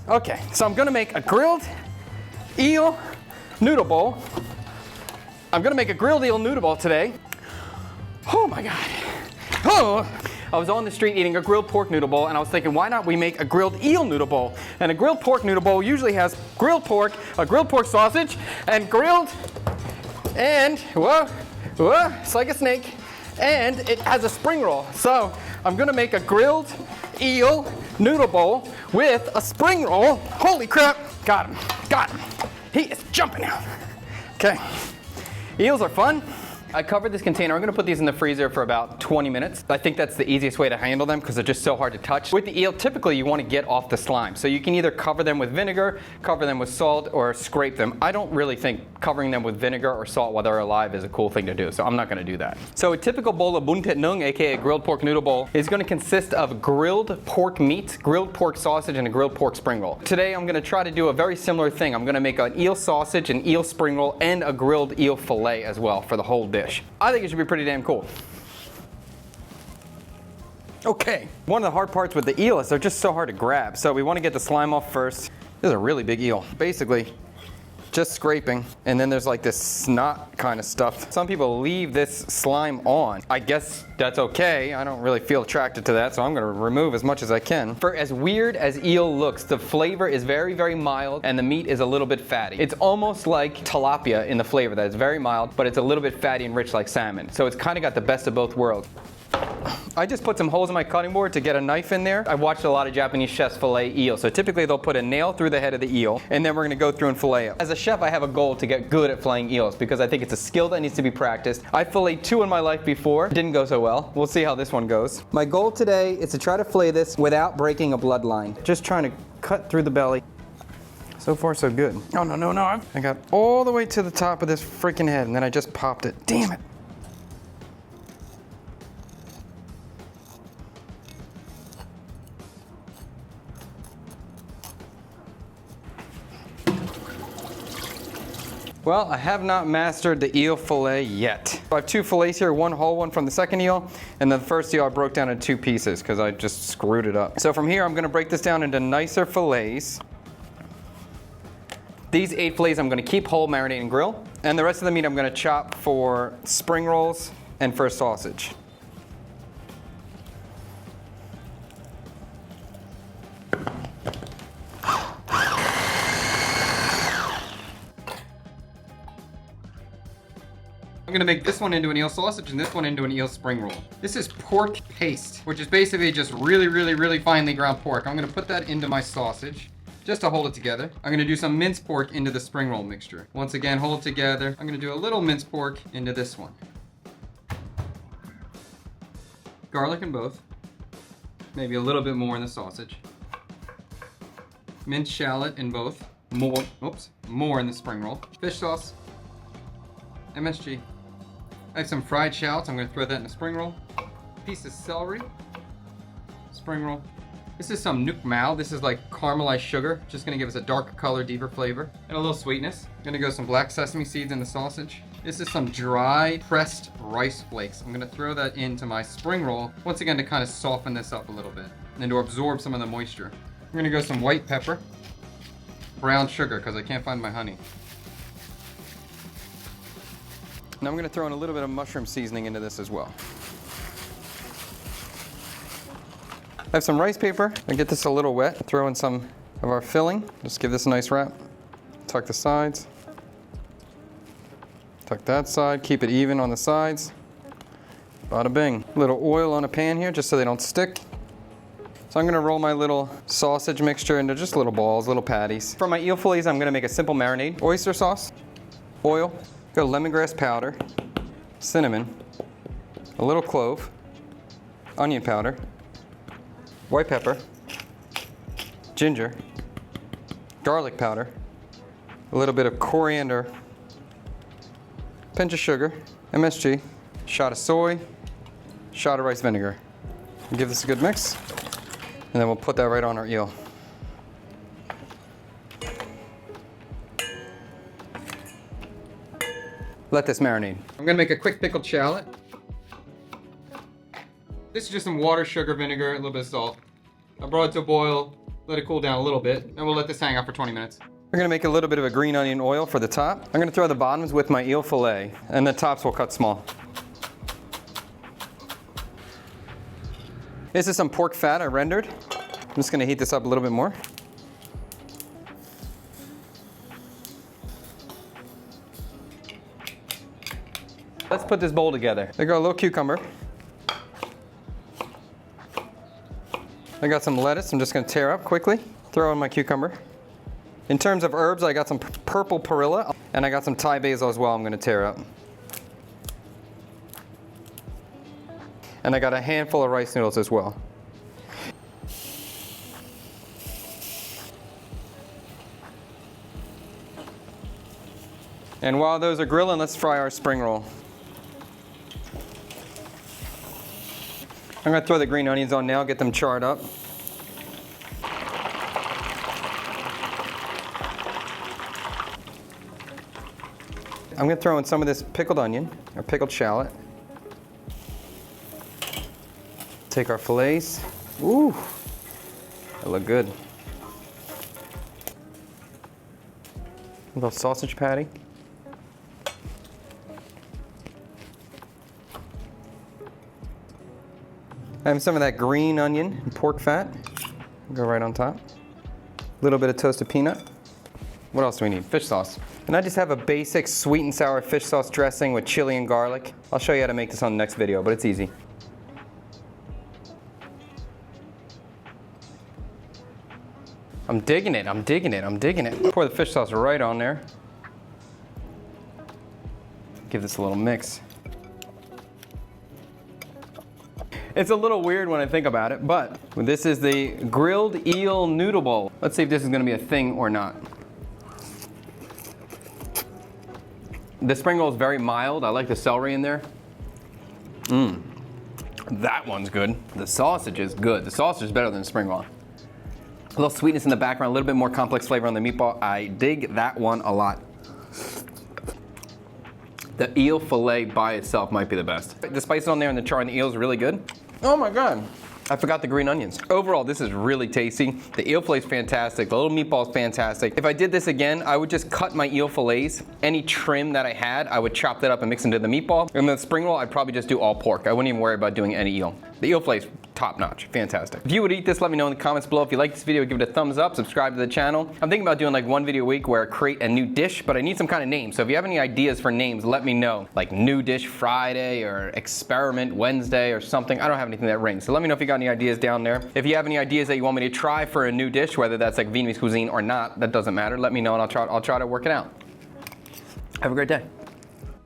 Okay, so I'm gonna make a grilled eel noodle bowl. I'm gonna make a grilled eel noodle bowl today. Oh my God. Oh. I was on the street eating a grilled pork noodle bowl, and I was thinking, why not we make a grilled eel noodle bowl? And a grilled pork noodle bowl usually has grilled pork, a grilled pork sausage, and grilled, and, whoa, it's like a snake, and it has a spring roll. So I'm gonna make a grilled eel noodle bowl with a spring roll. Holy crap, got him. He is jumping out. Okay, eels are fun. I covered this container. I'm gonna put these in the freezer for about 20 minutes. I think that's the easiest way to handle them because they're just so hard to touch. With the eel, typically you wanna get off the slime. So you can either cover them with vinegar, cover them with salt, or scrape them. I don't really think covering them with vinegar or salt while they're alive is a cool thing to do, so I'm not gonna do that. So a typical bowl of bun thit nung, aka grilled pork noodle bowl, is gonna consist of grilled pork meat, grilled pork sausage, and a grilled pork spring roll. Today I'm gonna try to do a very similar thing. I'm gonna make an eel sausage, an eel spring roll, and a grilled eel fillet as well for the whole dish. I think it should be pretty damn cool. Okay, one of the hard parts with the eel is they're just so hard to grab. So we want to get the slime off first. This is a really big eel. Basically, just scraping, and then there's like this snot kind of stuff. Some people leave this slime on. I guess that's okay. I don't really feel attracted to that, so I'm gonna remove as much as I can. For as weird as eel looks, the flavor is very, very mild, and the meat is a little bit fatty. It's almost like tilapia in the flavor, that it's very mild, but it's a little bit fatty and rich like salmon. So it's kind of got the best of both worlds. I just put some holes in my cutting board to get a knife in there. I watched a lot of Japanese chefs fillet eel. So typically they'll put a nail through the head of the eel, and then we're gonna go through and fillet it. As a chef, I have a goal to get good at filleting eels because I think it's a skill that needs to be practiced. I filleted 2 in my life before. Didn't go so well. We'll see how this one goes. My goal today is to try to fillet this without breaking a bloodline. Just trying to cut through the belly. So far, so good. Oh, no. I got all the way to the top of this freaking head, and then I just popped it. Damn it. Well, I have not mastered the eel fillet yet. I have 2 fillets here, one whole one from the second eel, and the first eel I broke down into 2 pieces because I just screwed it up. So from here, I'm gonna break this down into nicer fillets. These 8 fillets I'm gonna keep whole, marinate, and grill. And the rest of the meat I'm gonna chop for spring rolls and for sausage. I'm gonna make this one into an eel sausage and this one into an eel spring roll. This is pork paste, which is basically just really finely ground pork. I'm gonna put that into my sausage just to hold it together. I'm gonna do some minced pork into the spring roll mixture. Once again, hold it together. I'm gonna do a little minced pork into this one. Garlic in both. Maybe a little bit more in the sausage. Minced shallot in both. More in the spring roll. Fish sauce. MSG. I have some fried shallots. I'm going to throw that in a spring roll. Piece of celery. Spring roll. This is some nuuk mao. This is like caramelized sugar. Just going to give us a darker color, deeper flavor, and a little sweetness. I'm going to go some black sesame seeds in the sausage. This is some dry pressed rice flakes. I'm going to throw that into my spring roll, once again to kind of soften this up a little bit and to absorb some of the moisture. I'm going to go some white pepper, brown sugar because I can't find my honey. Now I'm going to throw in a little bit of mushroom seasoning into this as well. I have some rice paper. I get this a little wet. Throw in some of our filling. Just give this a nice wrap. Tuck the sides. Tuck that side. Keep it even on the sides. Bada bing. A little oil on a pan here just so they don't stick. So I'm going to roll my little sausage mixture into just little balls, little patties. For my eel fillets, I'm going to make a simple marinade. Oyster sauce, oil, go lemongrass powder, cinnamon, a little clove, onion powder, white pepper, ginger, garlic powder, a little bit of coriander, pinch of sugar, MSG, shot of soy, shot of rice vinegar. Give this a good mix, and then we'll put that right on our eel. Let this marinate. I'm gonna make a quick pickled shallot. This is just some water, sugar, vinegar, a little bit of salt. I brought it to a boil, Let it cool down a little bit, and we'll let this hang out for 20 minutes. We're gonna make a little bit of a green onion oil for the top. I'm gonna throw the bottoms with my eel fillet, and the tops will cut small. This is some pork fat I rendered. I'm just gonna heat this up a little bit more. Let's put this bowl together. There go a little cucumber. I got some lettuce I'm just gonna tear up quickly. Throw in my cucumber. In terms of herbs, I got some purple perilla, and I got some Thai basil as well I'm gonna tear up. And I got a handful of rice noodles as well. And while those are grilling, let's fry our spring roll. I'm gonna throw the green onions on now, get them charred up. I'm gonna throw in some of this pickled onion, or pickled shallot. Take our fillets. Ooh, they look good. A little sausage patty. I have some of that green onion and pork fat. Go right on top. A little bit of toasted peanut. What else do we need? Fish sauce. And I just have a basic sweet and sour fish sauce dressing with chili and garlic. I'll show you how to make this on the next video, but it's easy. I'm digging it, I'm digging it, I'm digging it. Pour the fish sauce right on there. Give this a little mix. It's a little weird when I think about it, but this is the grilled eel noodle bowl. Let's see if this is gonna be a thing or not. The spring roll is very mild. I like the celery in there. That one's good. The sausage is good. The sausage is better than the spring roll. A little sweetness in the background, a little bit more complex flavor on the meatball. I dig that one a lot. The eel fillet by itself might be the best. The spices on there and the char and the eel is really good. Oh my God. I forgot the green onions. Overall, this is really tasty. The eel fillet is fantastic. The little meatball is fantastic. If I did this again, I would just cut my eel fillets. Any trim that I had, I would chop that up and mix into the meatball. And the spring roll, I'd probably just do all pork. I wouldn't even worry about doing any eel. The eel fillet is top notch, fantastic. If you would eat this, let me know in the comments below. If you like this video, give it a thumbs up, subscribe to the channel. I'm thinking about doing like one video a week where I create a new dish, but I need some kind of name. So if you have any ideas for names, let me know. Like New Dish Friday or Experiment Wednesday or something. I don't have anything that rings. So let me know if you got any ideas down there. If you have any ideas that you want me to try for a new dish, whether that's like Vietnamese cuisine or not, that doesn't matter. Let me know and I'll try to work it out. Have a great day.